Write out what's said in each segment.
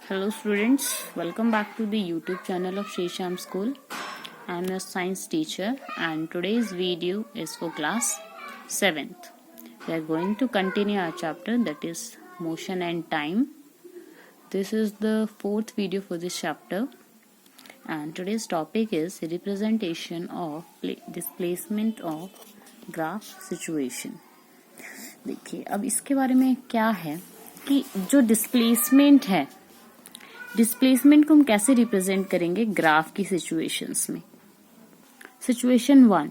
Hello students, welcome back to the YouTube channel of Shri Shyam School. I am your science teacher and today's video is for class 7th. We are going to continue our chapter, that is motion and time. This is the fourth video for this chapter and today's topic is representation of displacement of graph situation. देखिए अब इसके बारे में क्या है कि जो displacement है, डिस्प्लेसमेंट को हम कैसे रिप्रेजेंट करेंगे ग्राफ की सिचुएशंस में। Situation 1,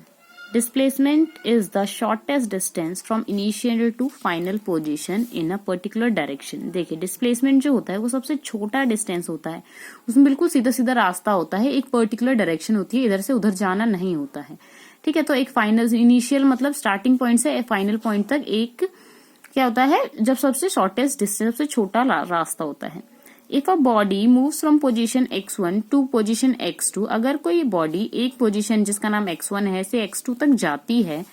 displacement is the shortest distance from initial to final position in a particular direction. देखिए डिस्प्लेसमेंट जो होता है वो सबसे छोटा डिस्टेंस होता है, उसमें बिल्कुल सीधा सीधा रास्ता होता है, एक पर्टिकुलर डायरेक्शन होती है, इधर से उधर जाना नहीं होता है। ठीक है, तो एक फाइनल इनिशियल मतलब स्टार्टिंग पॉइंट से फाइनल पॉइंट तक एक क्या होता है, जब सबसे शॉर्टेस्ट डिस्टेंस, सबसे छोटा रास्ता होता है। If a body moves from position x1 to position x2, अगर कोई बॉडी एक पोजीशन जिसका नाम x1 है से x2 तक जाती है,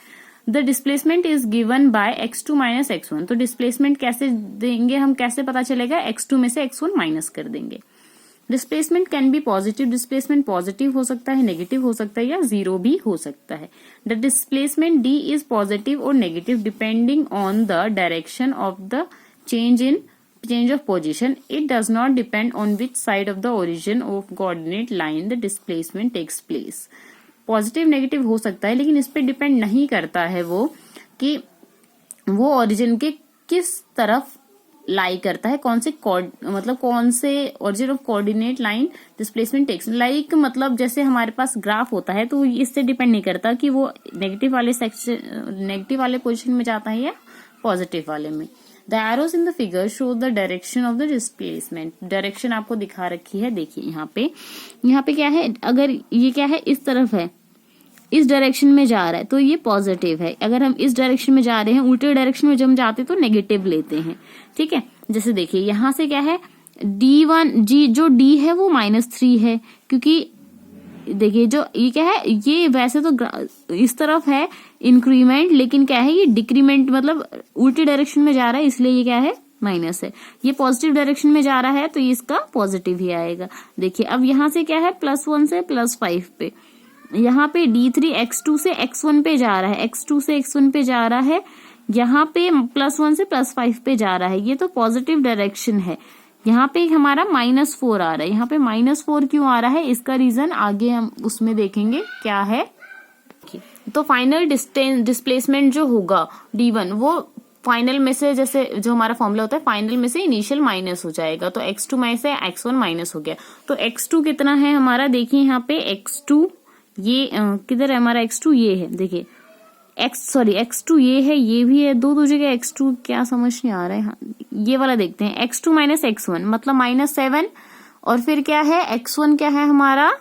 the displacement is given by x2 minus x1। तो डिस्प्लेसमेंट कैसे देंगे हम, कैसे पता चलेगा, x2 में से x1 माइनस कर देंगे। Displacement can be positive, displacement positive हो सकता है, नेगेटिव हो सकता है या जीरो भी हो सकता है। The displacement d is positive और negative depending on the direction of the change of position. It does not depend on which side of the origin of coordinate line the displacement takes place. Positive negative हो सकता है लेकिन इस पे depend नहीं करता है वो कि वो ओरिजिन के किस तरफ लाई करता है, कौन से origin of coordinate line displacement takes. Like मतलब जैसे हमारे पास ग्राफ होता है तो इससे डिपेंड नहीं करता कि वो नेगेटिव वाले पोजीशन में जाता है या पॉजिटिव वाले में। The arrows in the figure show the direction of the displacement. Direction आपको दिखा रखी है, देखिए यहाँ पे क्या है, अगर ये क्या है इस तरफ है, इस डायरेक्शन में जा रहा है तो ये पॉजिटिव है। अगर हम इस डायरेक्शन में जा रहे हैं, उल्टे डायरेक्शन में जब हम जाते हैं तो नेगेटिव लेते हैं। ठीक है, जैसे देखिए यहाँ से क्या है, जो D है वो -3 है, क्योंकि देखिए जो ये क्या है, ये वैसे तो इस तरफ है इंक्रीमेंट, लेकिन क्या है ये डिक्रीमेंट, मतलब उल्टी डायरेक्शन में जा रहा है, इसलिए ये क्या है माइनस है। ये पॉजिटिव डायरेक्शन में जा रहा है तो इसका पॉजिटिव ही आएगा। देखिए अब यहाँ से क्या है, +1 से +5 पे, यहाँ पे D3 x2 से x1 पे जा रहा है, x2 से x1 पे जा रहा है, यहाँ पे +1 से +5 पे जा रहा है, ये तो पॉजिटिव डायरेक्शन है। यहाँ पे हमारा -4 आ रहा है, यहाँ पे -4 क्यों आ रहा है, इसका रीजन आगे हम उसमें देखेंगे क्या है। तो फाइनल डिस्प्लेसमेंट जो होगा D1 वो फाइनल में से, जैसे जो हमारा फॉर्मूला होता है, फाइनल में से इनिशियल माइनस हो जाएगा, तो x2 में से x1 माइनस हो गया। तो x2 कितना है हमारा, देखिए यहाँ पे x2 ये किधर है हमारा, x2 ये है, देखिए x2 ये है, ये भी है, दो जगह x2 क्या समझ नहीं आ रहा है। हाँ, ये वाला देखते हैं, x2 माइनस x1 मतलब -7, और फिर क्या है x1 क्या है हमारा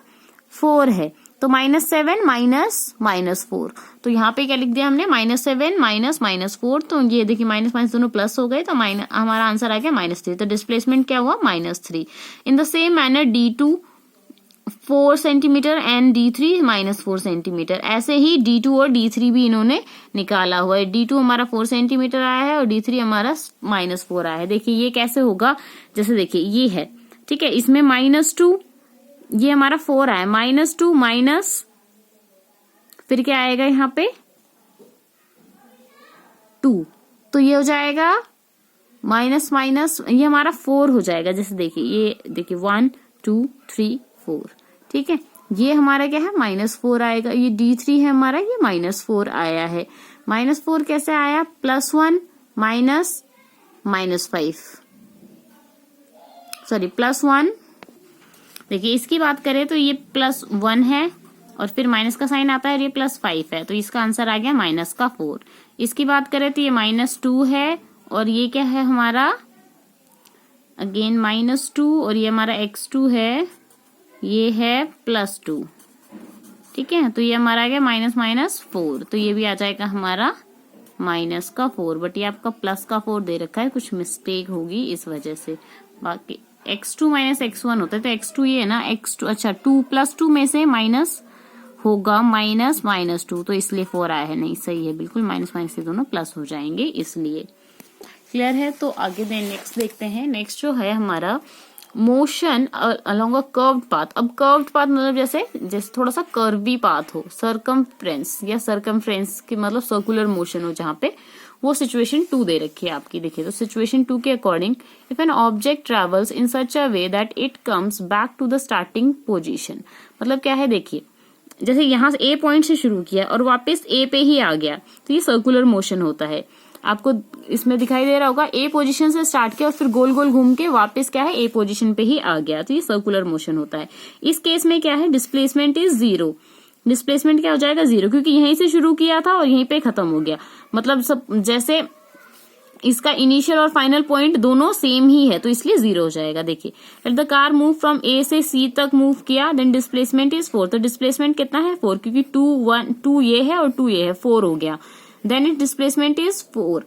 4 है, तो -7 माइनस 4, तो यहाँ पे क्या लिख दिया हमने, -7 -4, तो ये देखिए माइनस माइनस दोनों प्लस हो गए, तो हमारा आंसर आ गया -3। तो डिस्प्लेसमेंट क्या हुआ, -3। In the same manner D2 4 centimetre and D3 -4 centimetre, ऐसे ही D2 और D3 भी इन्होंने निकाला हुआ है। D2 हमारा 4 सेंटीमीटर आया है और D3 हमारा -4 आया है। देखिए ये कैसे होगा, जैसे देखिए ये है, ठीक है, इसमें -2, ये हमारा 4 आया, -2 माइनस, फिर क्या आएगा यहाँ पे 2, तो ये हो जाएगा माइनस माइनस, ये हमारा 4 हो जाएगा। जैसे देखिए ये देखिए 1 2 3 4, ठीक है, ये हमारा क्या है -4 आएगा। ये D3 है हमारा, ये -4 आया है। -4 कैसे आया, +1 -5, सॉरी +1, देखिए इसकी बात करें तो ये +1 है और फिर माइनस का साइन आता है और ये +5 है, तो इसका आंसर आ गया -4। इसकी बात करें तो ये -2 है और ये क्या है हमारा, अगेन -2, और ये हमारा x2 है, ये है +2, ठीक है, तो ये हमारा आ गया -4, तो ये भी आ जाएगा हमारा -4, बट ये आपका +4 दे रखा है, कुछ मिस्टेक होगी इस वजह से। बाकी x2 माइनस x1 होता है, तो x2 ये है ना, x2 अच्छा 2 +2 में से माइनस होगा -2, तो इसलिए 4 आया है, नहीं सही है बिल्कुल, माइनस से दोनों प्लस हो जाएंगे, इसलिए क्लियर है। तो आगे नेक्स्ट देखते हैं। नेक्स्ट जो है हमारा motion along a curved path. अब कर्व्ड पाथ मतलब जैसे थोड़ा सा कर्वी पाथ हो, सर्कमफ्रेंस या सर्कमफ्रेंस की मतलब सर्कुलर मोशन हो जहां पे, वो सिचुएशन 2 दे रखी है आपकी। देखिए तो सिचुएशन 2 के according, if an object travels in such a way that it comes back to the starting position, मतलब क्या है, देखिए जैसे यहां से ए पॉइंट से शुरू किया और वापस ए पे ही आ गया, तो ये सर्कुलर मोशन होता है। आपको इसमें दिखाई दे रहा होगा, ए पोजीशन से स्टार्ट किया और फिर गोल गोल घूम के वापस क्या है, ए पोजीशन पे ही आ गया, तो ये सर्कुलर मोशन होता है। इस केस में क्या है, डिस्प्लेसमेंट इज 0। डिस्प्लेसमेंट क्या हो जाएगा, 0, क्योंकि यहीं से शुरू किया था और यहीं पे खत्म हो गया। मतलब सब जैसे इसका इनिशियल और फाइनल पॉइंट दोनों सेम ही है, तो इसलिए 0 हो जाएगा। देखिए, let the car move from A से सी तक मूव किया, देन डिस्प्लेसमेंट इज 4। तो डिस्प्लेसमेंट कितना है, 4, क्योंकि 2 ये है और 2 ये है, 4 हो गया। Then it displacement is 4।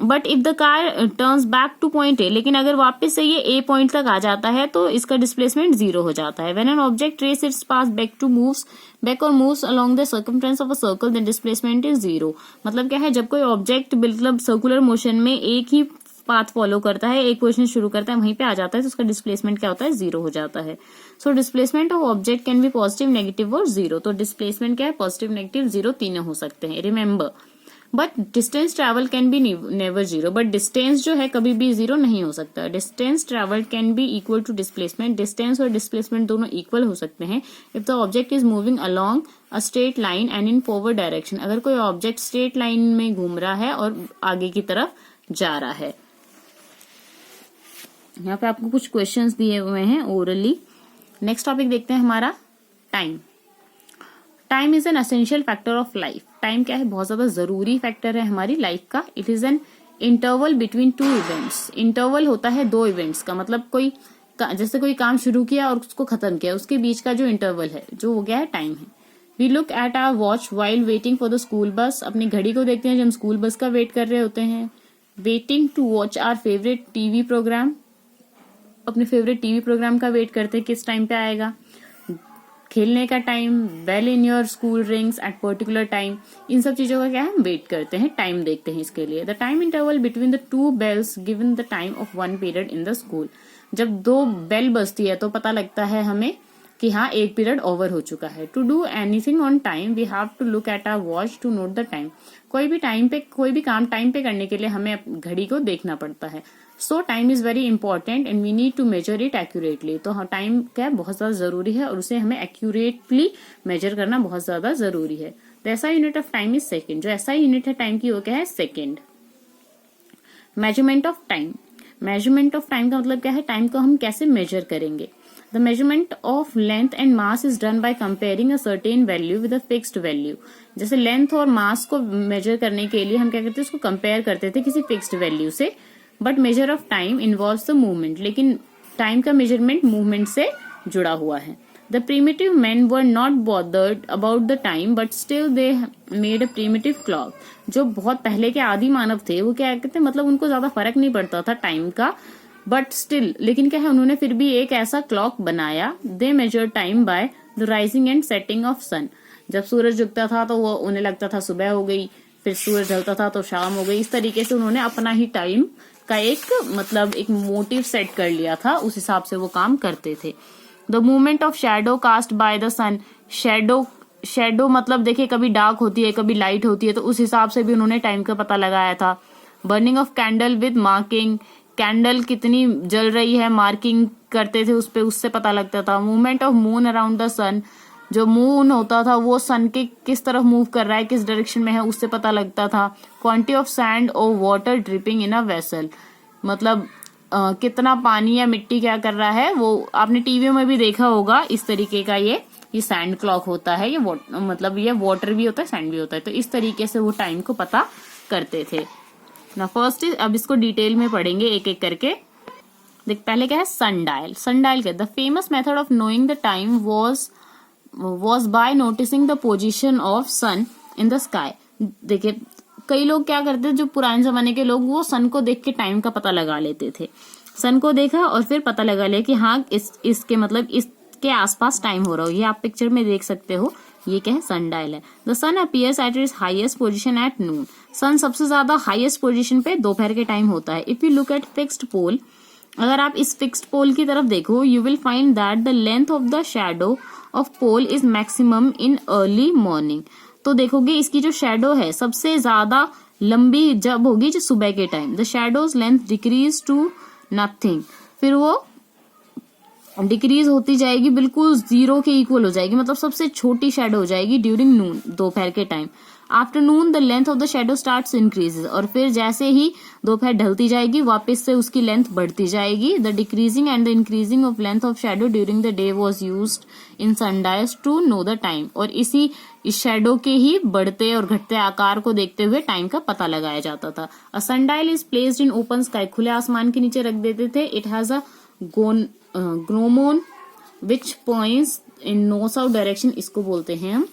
But if the car turns back to point A, लेकिन अगर वापस से ये ए पॉइंट तक आ जाता है तो इसका डिस्प्लेसमेंट 0 हो जाता है। When an object trace its path back और moves along the circumference of a circle, then displacement is 0। मतलब क्या है, जब कोई ऑब्जेक्ट मतलब सर्कुलर मोशन में एक ही पाथ फॉलो करता है, एक पोजीशन शुरू करता है, वहीं पे आ जाता है, तो उसका डिस्प्लेसमेंट क्या होता है, 0 हो जाता है। So displacement of object can be positive, negative और 0। तो डिस्प्लेसमेंट क्या है, पॉजिटिव, नेगेटिव, 0 तीनों हो सकते हैं, remember. But distance travel can be never 0। बट डिस्टेंस जो है कभी भी 0 नहीं हो सकता। Distance travel can be equal to displacement. Distance और डिस्प्लेसमेंट दोनों इक्वल हो सकते हैं if the object is moving along a straight line and in forward direction. अगर कोई ऑब्जेक्ट स्ट्रेट लाइन में घूम रहा है और आगे की तरफ जा रहा है। यहाँ पे आपको कुछ क्वेश्चंस दिए हुए हैं ओरली। नेक्स्ट टॉपिक देखते हैं हमारा time. Time is an essential factor of life. Time क्या है, बहुत ज्यादा जरूरी फैक्टर है हमारी लाइफ का। It is an interval between 2 events. Interval होता है 2 इवेंट्स का, मतलब जैसे कोई काम शुरू किया और उसको खत्म किया, उसके बीच का जो इंटरवल है, जो हो गया है, टाइम है। We look at our watch while waiting for the school bus. अपनी घड़ी को देखते हैं जब हम स्कूल बस का वेट कर रहे होते हैं। Waiting to watch our favourite TV programme. अपने फेवरेट टीवी प्रोग्राम का वेट करते हैं, किस टाइम पे आएगा। खेलने का time, bell in your school rings at particular time. इन सब चीजों का क्या है, वेट करते हैं, टाइम देखते हैं इसके लिए। The time interval between the 2 bells given the time of 1 period in the school. जब 2 बेल बजती है तो पता लगता है हमें कि हाँ, 1 पीरियड ओवर हो चुका है। To do anything on time we have to look at our watch to note the time. कोई भी काम टाइम पे करने के लिए हमें घड़ी को देखना पड़ता है। So time is very important and we need to measure it accurately. तो टाइम क्या बहुत ज्यादा जरूरी है और उसे हमें एक्यूरेटली मेजर करना बहुत ज्यादा जरूरी है। The SI unit of time is second. जो एसआई यूनिट है टाइम की, वो क्या है, second. Measurement of time. Measurement of time का मतलब क्या है, टाइम को हम कैसे मेजर करेंगे। The measurement of length and mass is done by comparing a certain value with a fixed value. जैसे लेंथ और मास को मेजर करने के लिए हम क्या करते थे, उसको कंपेयर करते थे किसी फिक्स्ड वैल्यू से। But measure of time involves the movement. लेकिन टाइम का मेजरमेंट मूवमेंट से जुड़ा हुआ है। The primitive man were not bothered about the time but still they made a primitive clock. जो बहुत पहले के आदि मानव थे वो क्या कहते हैं, मतलब उनको ज्यादा फर्क नहीं पड़ता था टाइम का, बट स्टिल लेकिन क्या है, उन्होंने फिर भी एक ऐसा क्लॉक बनाया। They measure time by the rising and setting of sun. जब सूरज उगता था तो वो उन्हें लगता था सुबह हो गई, फिर सूरज ढलता था तो शाम हो गई। इस तरीके से उन्होंने अपना ही टाइम का एक मोटिव सेट कर लिया था, उस हिसाब से वो काम करते थे। The movement of shadow cast by the sun. Shadow मतलब देखिए, कभी डार्क होती है कभी लाइट होती है, तो उस हिसाब से भी उन्होंने टाइम का पता लगाया था। Burning of candle with marking. Candle कितनी जल रही है मार्किंग करते थे उस पे, उससे पता लगता था। Movement of moon around the sun. जो मून होता था वो सन के किस तरफ मूव कर रहा है, किस डायरेक्शन में है, उससे पता लगता था। क्वांटिटी ऑफ सैंड और water dripping in a vessel. मतलब कितना पानी या मिट्टी क्या कर रहा है, वो आपने टीवी में भी देखा होगा। इस तरीके का ये सैंड क्लॉक होता है। ये मतलब ये वाटर भी होता है, सैंड भी होता है। तो इस तरीके से वो टाइम को पता करते थे ना। फर्स्ट इज, अब इसको डिटेल में पढ़ेंगे एक एक करके। देख, पहले क्या है, सनडायल। सनडायल क्या, the famous method of knowing the time was by noticing the position of sun in the sky। देखिए, कई लोग क्या करते थे, जो पुराने जमाने के लोग, वो सन को देख के टाइम का पता लगा लेते थे। सन को देखा और फिर पता लगा लिया कि हाँ, इसके मतलब इसके आसपास टाइम हो रहा हो। ये आप पिक्चर में देख सकते हो, ये क्या है, सनडायल है। The sun appears at its highest position at noon. Sun सबसे ज्यादा हाईएस्ट पोजीशन पे दोपहर के टाइम होता है। If you look at fixed pole, अगर आप इस फिक्स्ड पोल की तरफ देखो, you will find that the length of the shadow of pole is maximum in early morning. तो देखोगे इसकी जो शैडो है सबसे ज्यादा लंबी जब होगी जो सुबह के time. The shadow's length decrease to nothing, फिर वो डिक्रीज होती जाएगी, बिल्कुल जीरो के इक्वल हो जाएगी, मतलब सबसे छोटी शैडो हो जाएगी ड्यूरिंग नून, दोपहर के time. Afternoon the length of the shadow starts increases, और फिर जैसे ही दोपहर ढलती जाएगी वापस से उसकी लेंथ बढ़ती जाएगी। The decreasing and the increasing of length of shadow during the day was used in sundials to know the time, और इस शैडो के ही बढ़ते और घटते आकार को देखते हुए टाइम का पता लगाया जाता था। A sundial is placed in open sky, खुले आसमान के नीचे रख देते थे। It has a gnomon which points in north south direction, इसको बोलते हैं हम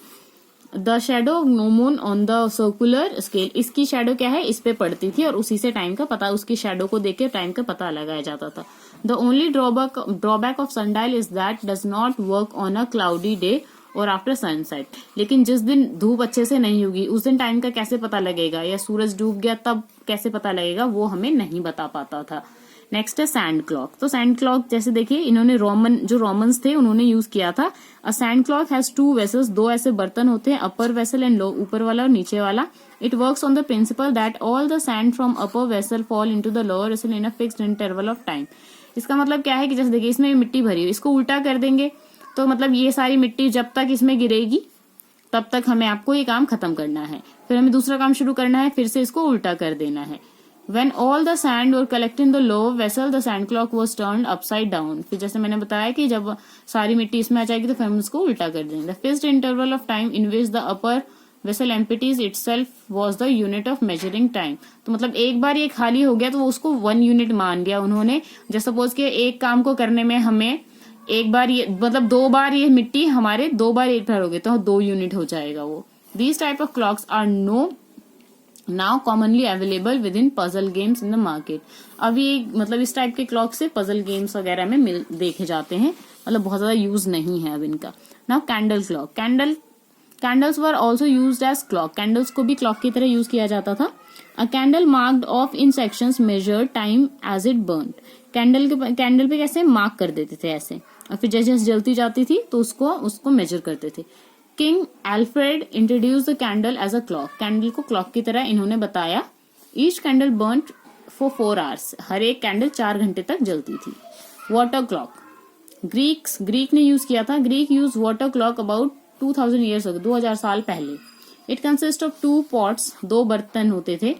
the shadow of gnomon on the circular scale. इसकी शैडो क्या है, इस पे पड़ती थी और उसी से टाइम का पता, उसकी शैडो को देख के टाइम का पता लगाया जाता था। The only drawback of sundial is that does not work on a cloudy day और आफ्टर सनसेट। लेकिन जिस दिन धूप अच्छे से नहीं होगी उस दिन टाइम का कैसे पता लगेगा, या सूरज डूब गया तब कैसे पता लगेगा, वो हमें नहीं बता पाता था। नेक्स्ट है सैंड क्लॉक। तो सैंड क्लॉक जैसे देखिए इन्होंने रोमन्स थे उन्होंने यूज किया था। A sand clock has two vessels, दो ऐसे बर्तन होते हैं, अपर वेसल एंड लो, ऊपर वाला और नीचे वाला। It works on the principal that all the sand from upper vessel fall into the lower vessel in a fixed interval of time. इसका मतलब क्या है कि जैसे देखिए इसमें मिट्टी भरी है, इसको उल्टा कर देंगे तो मतलब ये सारी मिट्टी जब तक इसमें गिरेगी तब तक हमें आपको ये काम खत्म करना है, फिर हमें दूसरा काम शुरू करना है, फिर से इसको उल्टा कर देना है। When all the sand were collected in the lower vessel, the sand clock was turned upside down. फिर जैसे मैंने बताया कि जब सारी मिट्टी इसमें आ जाएगी तो फिर हम उसको उल्टा कर देंगे। The fixed interval of time in which the upper vessel empties itself was the unit of measuring time. तो मतलब एक बार ये खाली हो गया तो वो उसको 1 यूनिट मान लिया उन्होंने। जैसे सपोज कि एक काम को करने में हमें एक बार ये मतलब 2 बार ये मिट्टी हमारे 2 बार एक बार हो गए तो 2 यूनिट हो जाएगा वो। These type of clocks are now commonly available with in puzzle games in the market. अभी मतलब इस टाइप के क्लॉक से पजल गेम्स वगैरह में देखे जाते हैं, मतलब बहुत ज्यादा यूज नहीं है अब इनका। Now candle clock. Candles were also use as clock, candles को भी क्लॉक की तरह यूज किया जाता था। A candle marked off in sections measure time as it burn. Candle पे कैसे मार्क कर देते थे ऐसे, और फिर जैसे जैसे जलती जाती थी तो उसको मेजर करते थे। King Alfred introduce the candle as a clock, candle को क्लॉक की तरह इन्होंने बताया। Each candle burned for 4 hours, हर एक कैंडल 4 घंटे तक जलती थी। वाटर क्लॉक, ग्रीक ने यूज किया था। Greek use water clock about 2000 years ago, 2000 साल पहले। इट कंसिस्ट ऑफ 2 पॉट्स, 2 बर्तन होते थे।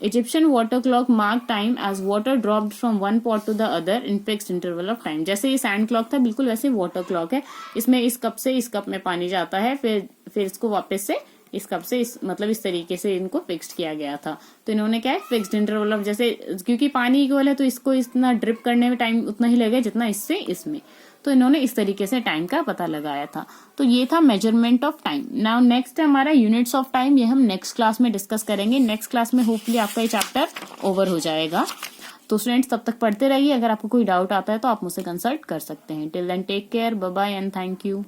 Egyptian water clock mark time as water dropped from one pot to the other in fixed interval of time. जैसे ये sand clock था बिल्कुल वैसे वाटर क्लॉक है, इसमें इस कप से इस कप में पानी जाता है, फिर इसको वापस से इस कप से इस तरीके से इनको फिक्स्ड किया गया था। तो इन्होंने क्या है फिक्स्ड इंटरवल ऑफ, जैसे क्योंकि पानी इक्वल है तो इसको इतना ड्रिप करने में टाइम उतना ही लगेगा जितना इससे इसमें, तो इन्होंने इस तरीके से टाइम का पता लगाया था। तो ये था measurement of time. Now next है हमारा यूनिट्स ऑफ टाइम, ये हम नेक्स्ट क्लास में डिस्कस करेंगे। नेक्स्ट क्लास में होपफुली आपका ये चैप्टर ओवर हो जाएगा। तो स्टूडेंट्स तब तक पढ़ते रहिए, अगर आपको कोई डाउट आता है तो आप मुझसे कंसल्ट कर सकते हैं। Till then take care, bye bye and thank you.